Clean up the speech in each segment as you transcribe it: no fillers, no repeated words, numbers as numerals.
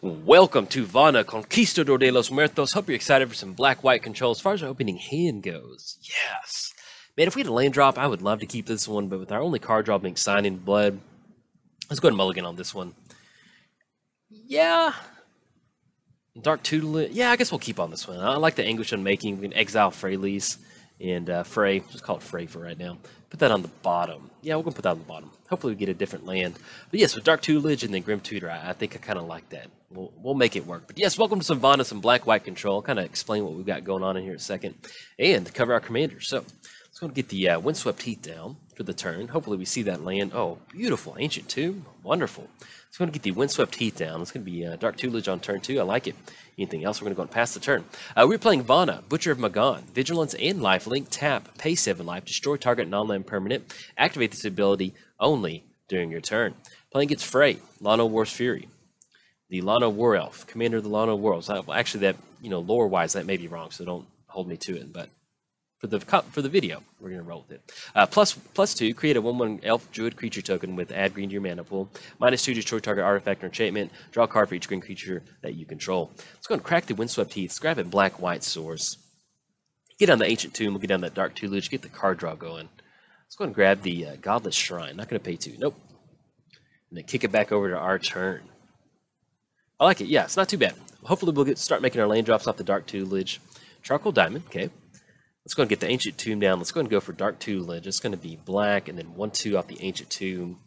Welcome to Vona, Conquistador de los Muertos. Hope you're excited for some black-white control as far as our opening hand goes. Yes. Man, if we had a land drop, I would love to keep this one, but with our only card draw being Signing Blood, let's go ahead and mulligan on this one. Yeah. Dark Tutelage. Yeah, I guess we'll keep on this one. I like the Anguish Unmaking. We can exile Freyalise and Frey. Just call it Frey for right now. Put that on the bottom. Yeah, we're going to put that on the bottom. Hopefully we get a different land. But yes, with Dark Tutelage and then Grim Tutor, I think I kind of like that. We'll make it work. But yes, welcome to some Vona, some black-white control. I'll kind of explain what we've got going on in here in a second. And cover our commanders. So let's go and get the Windswept Heath down for the turn. Hopefully we see that land. Oh, beautiful. Ancient Tomb. Wonderful. Let's go and get the Windswept Heath down. It's going to be Dark Tutelage on turn 2. I like it. Anything else? We're going to go and pass the turn. We're playing Vona, Butcher of Magan. Vigilance and lifelink. Tap. Pay 7 life. Destroy target non-land permanent. Activate this ability only during your turn. Playing against Frey, Llanowar's Fury. The Llanowar elf. Commander of the Llanowar elves. Actually, that, lore-wise, that may be wrong, so don't hold me to it. But for the video, we're going to roll with it. Plus 2, create a 1/1 elf druid creature token with add green to your mana pool. -2, destroy target artifact or enchantment. Draw a card for each green creature that you control. Let's go and crack the Windswept Heath. Let's grab a black-white source. Get down the Ancient Tomb. We'll get down that Dark Tutelage. Get the card draw going. Let's go and grab the Godless Shrine. Not going to pay 2. Nope. And then kick it back over to our turn. I like it. Yeah, it's not too bad. Hopefully we'll start making our land drops off the Dark Tutelage. Charcoal Diamond. Okay. Let's go and get the Ancient Tomb down. Let's go and go for Dark Tutelage. It's going to be black, and then 1/2 off the Ancient Tomb.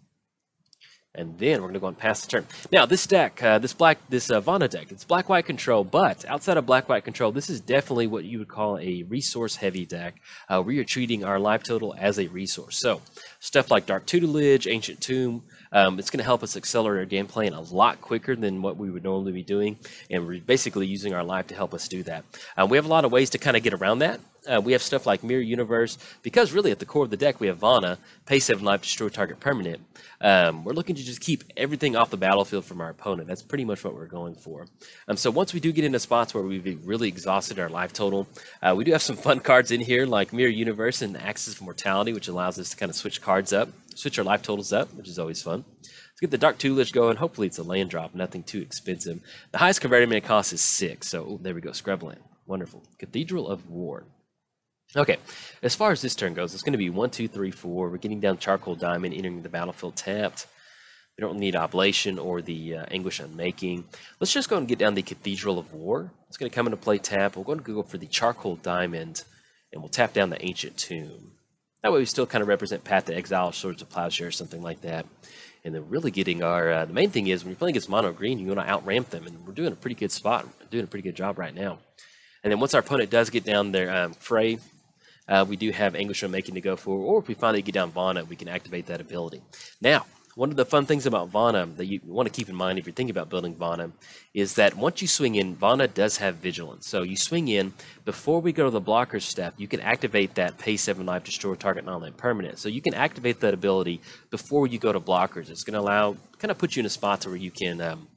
And then we're going to go and pass the turn. Now, this deck, this Vona deck, it's black-white control, but outside of black-white control, this is definitely what you would call a resource-heavy deck, where you're treating our life total as a resource. So, stuff like Dark Tutelage, Ancient Tomb, it's going to help us accelerate our game plan a lot quicker than what we would normally be doing, and we're basically using our life to help us do that. We have a lot of ways to kind of get around that. We have stuff like Mirror Universe, because really at the core of the deck we have Vona, pay 7 life, destroy target permanent. We're looking to just keep everything off the battlefield from our opponent. That's pretty much what we're going for. So once we do get into spots where we've really exhausted our life total, we do have some fun cards in here like Mirror Universe and Axis of Mortality, which allows us to kind of switch cards up, switch our life totals up, which is always fun. Let's get the Dark Tutelage going. Hopefully it's a land drop, nothing too expensive. The highest converted mana cost is 6, so there we go, Scrubland. Wonderful. Cathedral of War. Okay, as far as this turn goes, it's going to be 1, 2, 3, 4. We're getting down Charcoal Diamond, entering the battlefield tapped. We don't need Oblation or the Anguish Unmaking. Let's just go and get down the Cathedral of War. It's going to come into play tap. We're going to go for the Charcoal Diamond, and we'll tap down the Ancient Tomb. That way we still kind of represent Path to Exile, Swords of Plowshare, or something like that. And then really getting our, the main thing is when you're playing against mono green, you want to outramp them, and we're doing a pretty good spot. We're doing a pretty good job right now. And then once our opponent does get down their Frey, we do have Anguish Unmaking to go for, or if we finally get down Vona, we can activate that ability. Now, one of the fun things about Vona that you want to keep in mind if you're thinking about building Vona is that once you swing in, Vona does have Vigilance. So you swing in, before we go to the blocker step, you can activate that pay 7 life, destroy target non-land permanent. So you can activate that ability before you go to blockers. It's going to allow, kind of put you in a spot where you can kind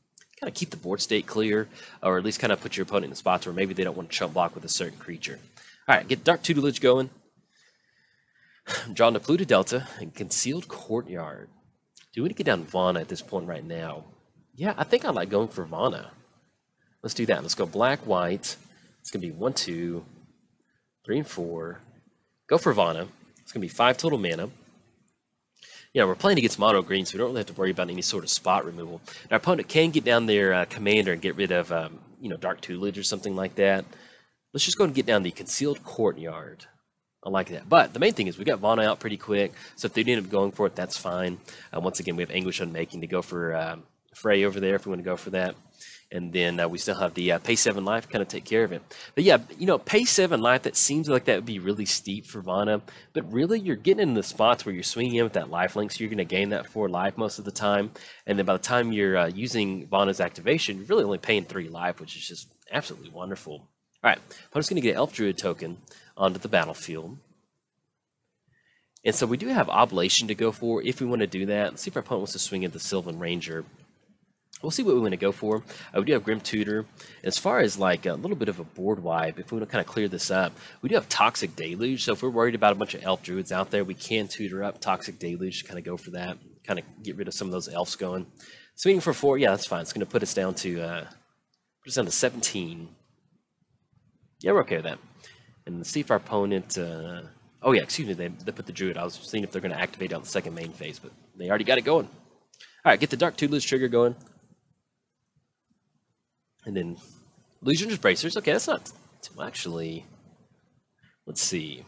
of keep the board state clear, or at least kind of put your opponent in spots where maybe they don't want to chump block with a certain creature. All right, get Dark Tutelage going. Draw into Pluto Delta and Concealed Courtyard. Do we need to get down Vona at this point right now? Yeah, I think I like going for Vona. Let's do that. Let's go black, white. It's going to be 1, 2, 3, and 4. Go for Vona. It's going to be 5 total mana. Yeah, we're playing against mono green, so we don't really have to worry about any sort of spot removal. And our opponent can get down their commander and get rid of, Dark Tutelage or something like that. Let's just go and get down the Concealed Courtyard. I like that. But the main thing is we got Vona out pretty quick, so if they end up going for it, that's fine. Once again, we have Anguish Unmaking to go for Frey over there if we want to go for that. And then we still have the pay 7 life, kind of take care of it. But yeah, pay 7 life, that seems like that would be really steep for Vona. But really, you're getting in the spots where you're swinging in with that life link, so you're going to gain that 4 life most of the time. And then by the time you're using Vona's activation, you're really only paying 3 life, which is just absolutely wonderful. All right, I'm just going to get an Elf Druid token onto the battlefield. And so we do have Oblation to go for if we want to do that. Let's see if our opponent wants to swing at the Sylvan Ranger. We'll see what we want to go for. We do have Grim Tutor. As far as like a little bit of a board wipe, if we want to kind of clear this up, we do have Toxic Deluge. So if we're worried about a bunch of Elf Druids out there, we can tutor up Toxic Deluge to kind of go for that. kind of get rid of some of those elves going. Swinging for 4, yeah, that's fine. It's going to put us down to 17. Yeah, we're okay with that. And let's see if our opponent... oh, yeah, excuse me, they put the Druid. I was seeing if they're going to activate on the second main phase, but they already got it going. All right, get the Dark Tutelage trigger going. And then Illusionist Bracers. Okay, that's not... Actually, let's see.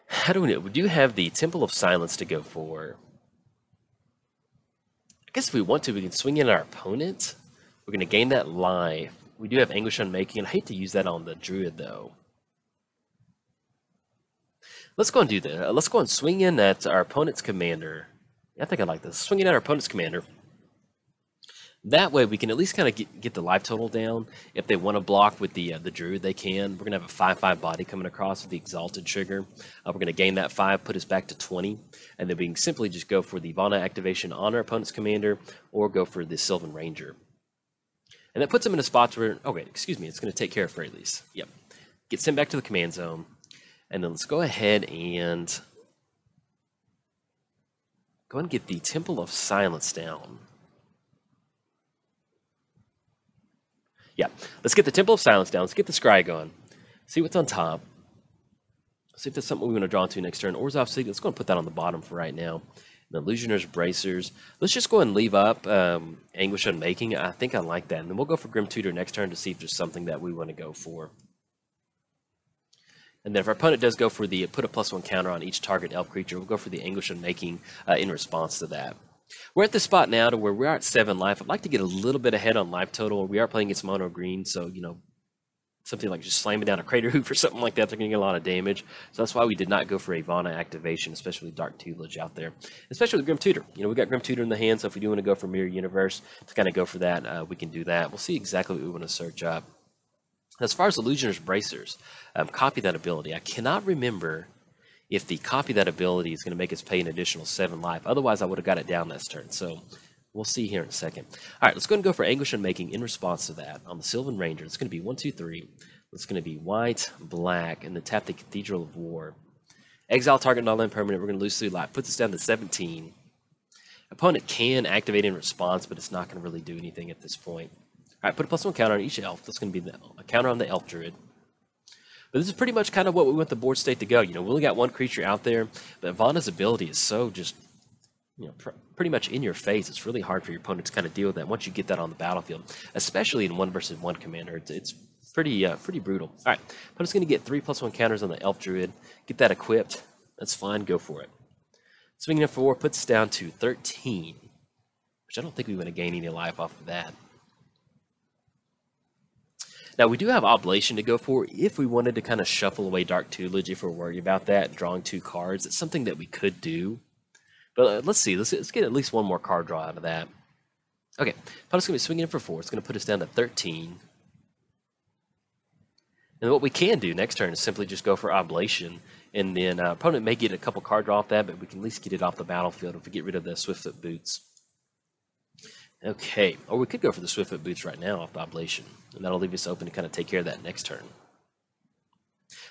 How do we know? We do have the Temple of Silence to go for. I guess if we want to, we can swing in our opponent. We're going to gain that life. We do have Anguish Unmaking, and I hate to use that on the Druid, though. Let's go and do that. Let's go and swing in at our opponent's commander. I think I like this. Swing in at our opponent's commander. That way, we can at least kind of get the life total down. If they want to block with the Druid, they can. We're going to have a 5/5 body coming across with the Exalted trigger. We're going to gain that 5, put us back to 20. And then we can simply just go for the Vona activation on our opponent's commander, or go for the Sylvan Ranger. And that puts them in a spot where... Oh, wait, excuse me. It's going to take care of Freyalise. Yep. Get sent back to the command zone. And then let's go ahead and... Go and get the Temple of Silence down. Yeah, let's get the Temple of Silence down. Let's get the Scry going. See what's on top. See if there's something we want to draw into next turn. Orzhov Siege, let's go and put that on the bottom for right now. The Illusioner's Bracers. Let's just go and leave up Anguish Unmaking. I think I like that. And then we'll go for Grim Tutor next turn to see if there's something that we want to go for. And then if our opponent does go for the put a +1 counter on each target elf creature, we'll go for the Anguish Unmaking in response to that. We're at the spot now to where we are at 7 life. I'd like to get a little bit ahead on life total. We are playing against mono green, so, you know, something like just slamming down a Crater Hoof or something like that, they're going to get a lot of damage. So that's why we did not go for a Vona activation, especially Dark Tutelage out there. Especially with Grim Tutor. You know, we got Grim Tutor in the hand, so if we do want to go for Mirror Universe to kind of go for that, we can do that. We'll see exactly what we want to search up. As far as Illusioner's Bracers, copy that ability. I cannot remember if the copy that ability is going to make us pay an additional 7 life. Otherwise, I would have got it down this turn. So we'll see here in a second. All right, let's go and go for Anguish Unmaking in response to that. On the Sylvan Ranger, it's going to be 1, 2, 3. It's going to be white, black, and then tap the Cathedral of War. Exile target non-land permanent. We're going to lose 3 life. Puts us down to 17. Opponent can activate in response, but it's not going to really do anything at this point. All right, put a +1 counter on each elf. That's going to be a counter on the Elf Druid. But this is pretty much kind of what we want the board state to go. You know, we only got 1 creature out there, but Vona's ability is so just, you know, pretty much in your face. It's really hard for your opponent to kind of deal with that once you get that on the battlefield, especially in 1 versus 1 commander. It's pretty brutal. All right, opponent's going to get 3 +1 counters on the Elf Druid. Get that equipped. That's fine. Go for it. Swinging in for 4 puts us down to 13, which I don't think we want to gain any life off of that. Now, we do have Oblation to go for if we wanted to kind of shuffle away Dark Tutelage, if we're worried about that, drawing 2 cards. It's something that we could do. But let's see. Let's get at least 1 more card draw out of that. Okay, opponent's going to be swinging in for 4. It's going to put us down to 13. And what we can do next turn is simply just go for Oblation. And then opponent may get a couple card draw off that, but we can at least get it off the battlefield if we get rid of the Swiftfoot Boots. Okay, or we could go for the Swiftfoot Boots right now off the Oblation, and that'll leave us open to kind of take care of that next turn.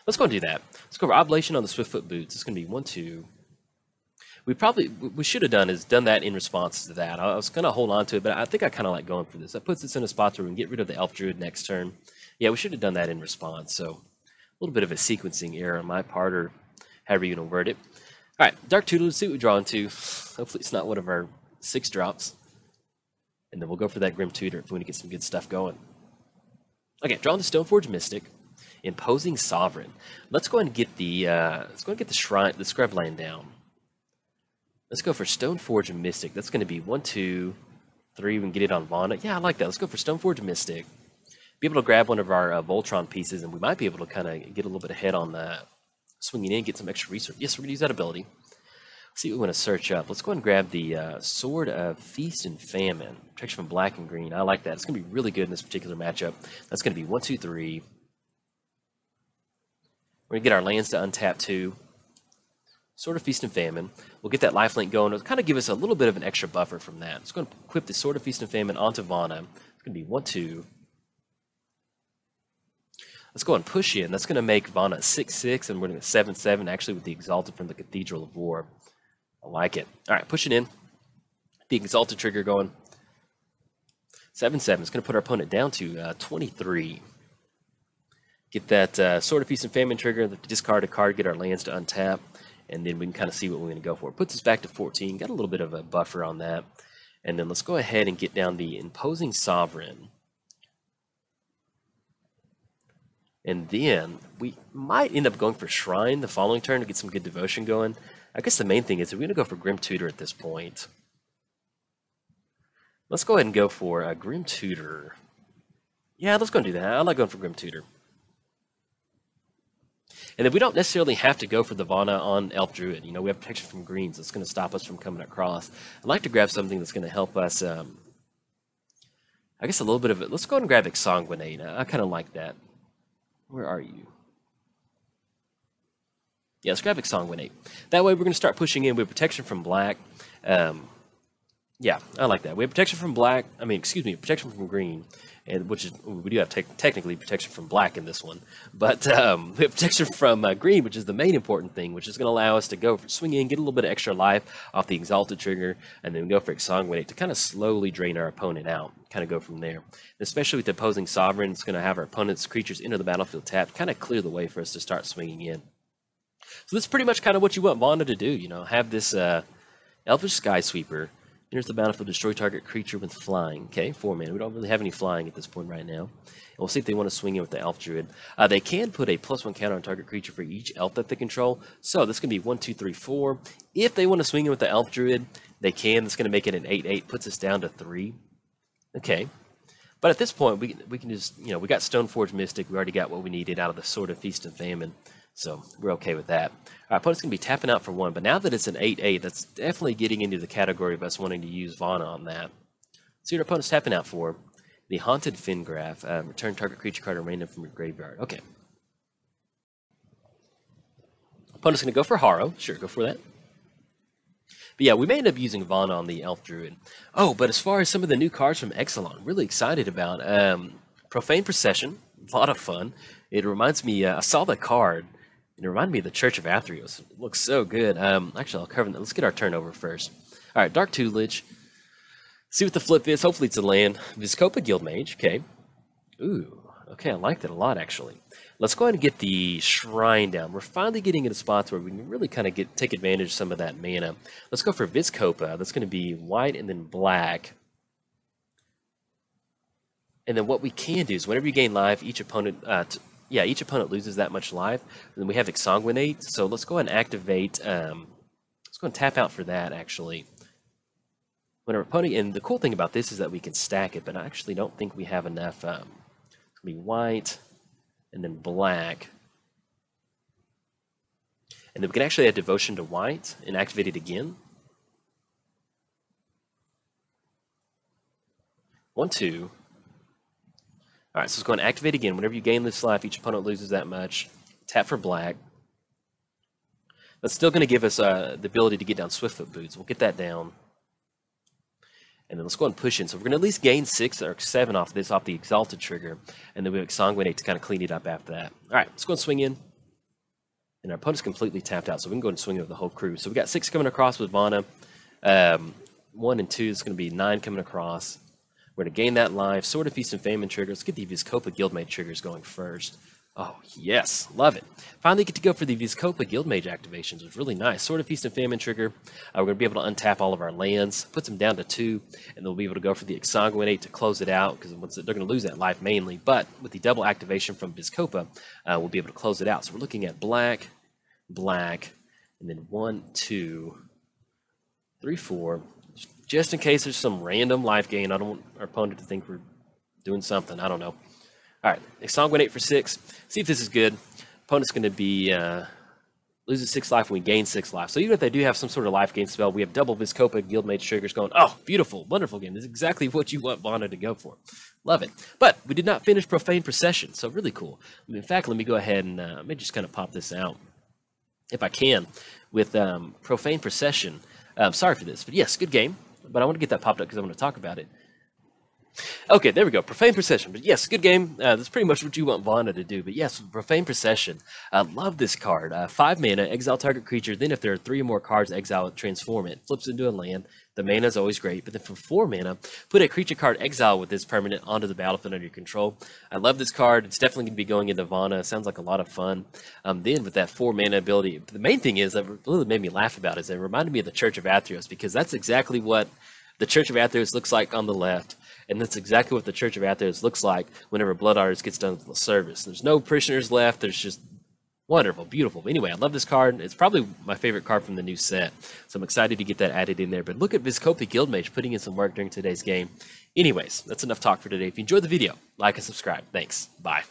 Let's go and do that. Let's go for Oblation on the Swiftfoot Boots. It's going to be 1, 2. We should have done that in response to that. I was going to hold on to it, but I think I kind of like going for this. That puts us in a spot where we can get rid of the Elf Druid next turn. Yeah, we should have done that in response, so a little bit of a sequencing error on my part, or however you want to word it. All right, Dark Tutelage, let's see what we draw into. Hopefully it's not one of our 6 drops. And then we'll go for that Grim Tutor if we want to get some good stuff going. Okay, drawing the Stoneforge Mystic, Imposing Sovereign. Let's go ahead and get the Shrine, the Scrubland down. Let's go for Stoneforge Mystic. That's going to be 1, 2, 3. We can get it on Vona. Yeah, I like that. Let's go for Stoneforge Mystic. Be able to grab one of our Voltron pieces, and we might be able to kind of get a little bit ahead on swinging in, get some extra research. Yes, we're going to use that ability. See what we want to search up. Let's go ahead and grab the Sword of Feast and Famine. Protection from black and green. I like that. It's going to be really good in this particular matchup. That's going to be 1, 2, 3. We're going to get our lands to untap 2. Sword of Feast and Famine. We'll get that lifelink going. It'll kind of give us a little bit of an extra buffer from that. Let's go and equip the Sword of Feast and Famine onto Vona. It's going to be 1, 2. Let's go and push in. That's going to make Vona 6/6, and we're going to 7/7, actually, with the Exalted from the Cathedral of War. I like it. All right, pushing in. The Exalted trigger going. 7/7 is going to put our opponent down to 23. Get that Sword of Feast and Famine trigger, discard a card, get our lands to untap, and then we can kind of see what we're going to go for. Puts us back to 14. Got a little bit of a buffer on that. And then let's go ahead and get down the Imposing Sovereign. And then we might end up going for Shrine the following turn to get some good devotion going. I guess the main thing is we're going to go for Grim Tutor at this point. Let's go ahead and go for a Grim Tutor. Yeah, let's go and do that. I like going for Grim Tutor. And then we don't necessarily have to go for the Vona on Elf Druid. You know, we have protection from greens. That's going to stop us from coming across. I'd like to grab something that's going to help us, I guess a little bit of it. Let's go ahead and grab Exsanguinate. I kind of like that. Where are you? Yeah, let's grab Exsanguinate. That way we're going to start pushing in with protection from black. Yeah, I like that. We have protection from black. I mean, excuse me, protection from green, and which is we do have technically protection from black in this one, but we have protection from green, which is the main important thing, which is going to allow us to go for swing in, get a little bit of extra life off the Exalted trigger, and then go for Exsanguinate to kind of slowly drain our opponent out. Kind of go from there. And especially with the Opposing Sovereign, it's going to have our opponent's creatures into the battlefield tapped, kind of clear the way for us to start swinging in. So this is pretty much kind of what you want Vona to do. You know, have this Elvish Sky Sweeper. Enters the battlefield, destroy target creature with flying. Okay, 4 mana. We don't really have any flying at this point right now. And we'll see if they want to swing in with the Elf Druid. They can put a +1 counter on target creature for each elf that they control. So this can be 1, 2, 3, 4. If they want to swing in with the Elf Druid, they can. That's going to make it an 8/8. Puts us down to 3. Okay. But at this point, we can just, you know, we got Stoneforge Mystic. We already got what we needed out of the Sword of Feast and Famine. So we're okay with that. Our opponent's going to be tapping out for 1, but now that it's an 8/8, that's definitely getting into the category of us wanting to use Vona on that. See what our opponent's tapping out for. The Haunted Fingraph. Return target creature card or random from your graveyard. Okay. Opponent's going to go for Harrow. Sure, go for that. But yeah, we may end up using Vona on the Elf Druid. Oh, but as far as some of the new cards from Exelon, really excited about. Profane Procession. A lot of fun. It reminds me, I saw the card. It reminded me of the Church of Athreos. It looks so good. Actually, I'll cover that. Let's get our turnover first. All right, Dark Tutelage. See what the flip is. Hopefully it's a land. Vizkopa Guildmage. Okay. Ooh. Okay, I like that a lot, actually. Let's go ahead and get the Shrine down. We're finally getting into spots where we can really kind of take advantage of some of that mana. Let's go for Vizkopa. That's going to be white and then black. And then what we can do is whenever you gain life, each opponent each opponent loses that much life. And then we have Exsanguinate, so let's go ahead and activate, let's go and tap out for that, actually. When our opponent, and the cool thing about this is that we can stack it, but I actually don't think we have enough. It's going to be white, and then black. And then we can actually add Devotion to white, and activate it again. 1, 2. All right, so let's go and activate again. Whenever you gain this life, each opponent loses that much. Tap for black. That's still going to give us the ability to get down Swiftfoot Boots. We'll get that down. And then let's go and push in. So we're going to at least gain 6 or 7 off this, off the Exalted trigger. And then we have Exsanguinate to kind of clean it up after that. All right, let's go and swing in. And our opponent's completely tapped out, so we can go and swing over the whole crew. So we got 6 coming across with Vona. 1 and 2 is going to be 9 coming across. We're going to gain that life. Sword of Feast and Famine trigger. Let's get the Vizkopa Guildmage triggers going first. Oh, yes. Love it. Finally get to go for the Vizkopa Guildmage activations. It was really nice. Sword of Feast and Famine trigger. We're going to be able to untap all of our lands, puts them down to 2, and they'll be able to go for the Exsanguinate to close it out, because they're going to lose that life mainly. But with the double activation from Vizkopa, we'll be able to close it out. So we're looking at black, black, and then 1, 2, 3, 4. Just in case there's some random life gain. I don't want our opponent to think we're doing something. I don't know. All right, Exsanguinate for 6. See if this is good. Opponent's going to be loses 6 life when we gain 6 life. So even if they do have some sort of life gain spell, we have double Vizkopa Guildmage triggers going. Oh, beautiful, wonderful game. This is exactly what you want Vona to go for. Love it. But we did not finish Profane Procession, so really cool. In fact, let me go ahead and let me just kind of pop this out, if I can, with Profane Procession. Sorry for this, but yes, good game. But I want to get that popped up because I want to talk about it. Okay, there we go. Profane Procession. But yes, good game. That's pretty much what you want Vona to do. But yes, Profane Procession. I love this card. 5 mana, exile target creature. Then if there are 3 or more cards, exile it, transform it. Flips into a land. The mana is always great. But then for 4 mana, put a creature card exile with this permanent onto the battlefield under your control. I love this card. It's definitely going to be going into Vona. Sounds like a lot of fun. Then with that 4 mana ability, the main thing is that really made me laugh about is it reminded me of the Church of Athreos, because that's exactly what the Church of Athreos looks like on the left. And that's exactly what the Church of Athos looks like whenever Blood Artist gets done with the service. There's no prisoners left. There's just wonderful, beautiful. But anyway, I love this card. It's probably my favorite card from the new set. So I'm excited to get that added in there. But look at Vizkopi Guildmage putting in some work during today's game. Anyways, that's enough talk for today. If you enjoyed the video, like and subscribe. Thanks. Bye.